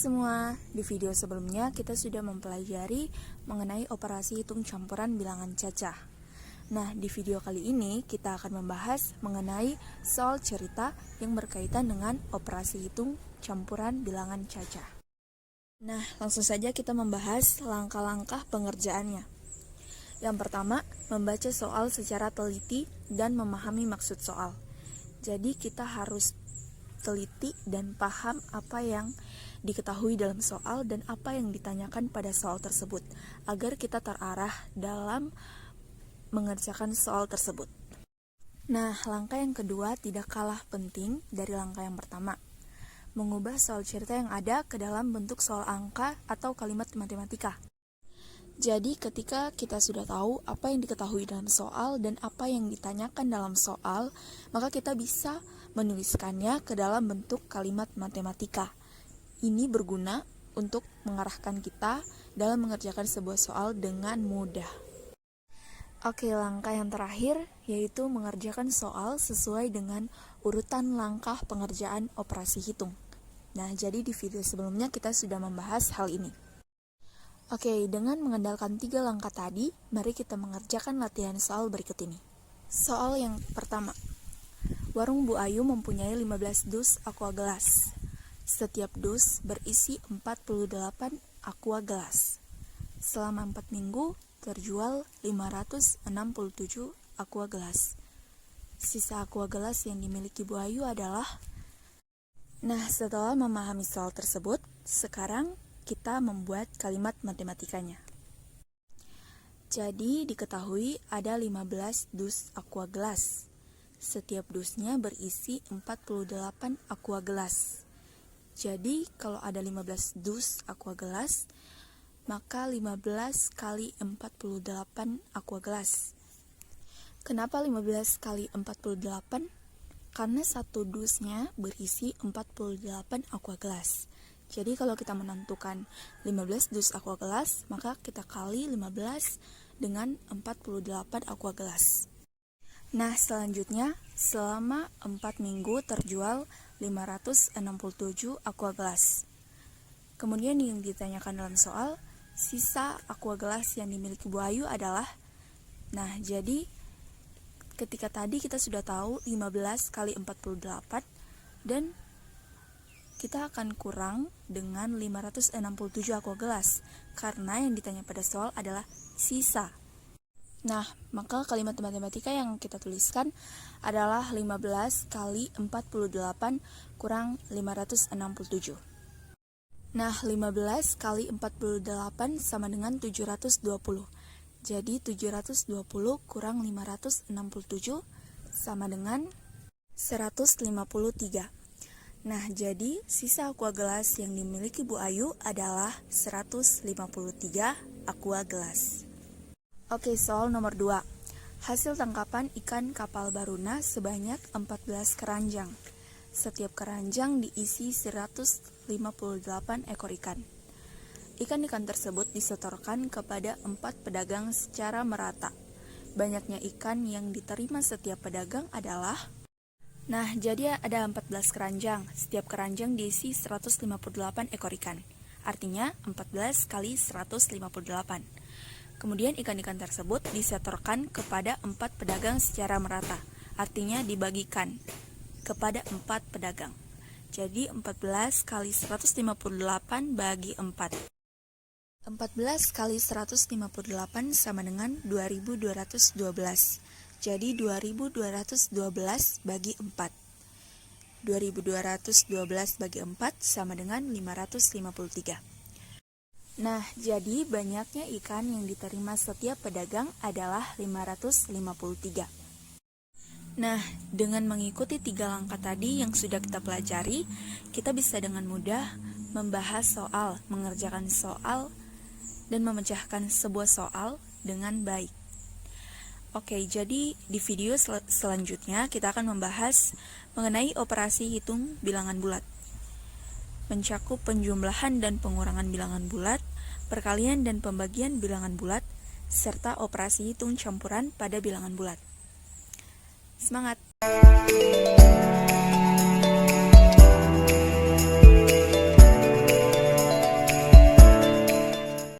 semua, di video sebelumnya kita sudah mempelajari mengenai operasi hitung campuran bilangan cacah. Nah, di video kali ini kita akan membahas mengenai soal cerita yang berkaitan dengan operasi hitung campuran bilangan cacah. Nah, langsung saja kita membahas langkah-langkah pengerjaannya. Yang pertama, membaca soal secara teliti dan memahami maksud soal. Jadi kita harus teliti dan paham apa yang diketahui dalam soal dan apa yang ditanyakan pada soal tersebut, agar kita terarah dalam mengerjakan soal tersebut. Nah, langkah yang kedua tidak kalah penting dari langkah yang pertama. Mengubah soal cerita yang ada ke dalam bentuk soal angka atau kalimat matematika. Jadi, ketika kita sudah tahu apa yang diketahui dalam soal dan apa yang ditanyakan dalam soal, maka kita bisa menuliskannya ke dalam bentuk kalimat matematika. Ini berguna untuk mengarahkan kita dalam mengerjakan sebuah soal dengan mudah. Oke, langkah yang terakhir yaitu mengerjakan soal sesuai dengan urutan langkah pengerjaan operasi hitung. Nah, jadi di video sebelumnya kita sudah membahas hal ini. Oke, dengan mengandalkan 3 langkah tadi, mari kita mengerjakan latihan soal berikut ini. Soal yang pertama. Warung Bu Ayu mempunyai 15 dus aqua gelas. Setiap dus berisi 48 aqua gelas. Selama 4 minggu, terjual 567 aqua gelas. Sisa aqua gelas yang dimiliki Bu Ayu adalah... Nah, setelah memahami soal tersebut, sekarang kita membuat kalimat matematikanya. Jadi, diketahui ada 15 dus aqua gelas. Setiap dusnya berisi 48 aqua gelas. Jadi, kalau ada 15 dus aqua gelas, maka 15 kali 48 aqua gelas. Kenapa 15 kali 48? Karena satu dusnya berisi 48 aqua gelas. Jadi kalau kita menentukan 15 dus aqua gelas, maka kita kali 15 dengan 48 aqua gelas. Nah, selanjutnya, selama 4 minggu terjual 567 aqua gelas. Kemudian yang ditanyakan dalam soal, sisa aqua gelas yang dimiliki Bu Ayu adalah... Nah, jadi ketika tadi kita sudah tahu 15 kali 48 dan kita akan kurang dengan 567 aqua gelas karena yang ditanya pada soal adalah sisa. Nah, maka kalimat matematika yang kita tuliskan adalah 15 kali 48 kurang 567. Nah, 15 kali 48 sama dengan 720. Jadi 720 kurang 567 sama dengan 153. Nah, jadi sisa aqua gelas yang dimiliki Bu Ayu adalah 153 aqua gelas. Oke, soal nomor 2. Hasil tangkapan ikan kapal Baruna sebanyak 14 keranjang. Setiap keranjang diisi 158 ekor ikan. Ikan-ikan tersebut disetorkan kepada 4 pedagang secara merata. Banyaknya ikan yang diterima setiap pedagang adalah... Nah, jadi ada 14 keranjang. Setiap keranjang diisi 158 ekor ikan. Artinya 14 kali 158. Kemudian ikan-ikan tersebut disetorkan kepada 4 pedagang secara merata. Artinya dibagikan kepada 4 pedagang. Jadi 14 kali 158 bagi 4. 14 kali 158 sama dengan 2212. Jadi 2212 bagi 4. 2212 bagi 4 sama dengan 553. Nah, jadi banyaknya ikan yang diterima setiap pedagang adalah 553. Nah, dengan mengikuti 3 langkah tadi yang sudah kita pelajari, kita bisa dengan mudah membahas soal, mengerjakan soal, dan memecahkan sebuah soal dengan baik. Oke, jadi di video selanjutnya kita akan membahas mengenai operasi hitung bilangan bulat. Mencakup penjumlahan dan pengurangan bilangan bulat, perkalian dan pembagian bilangan bulat, serta operasi hitung campuran pada bilangan bulat. Semangat!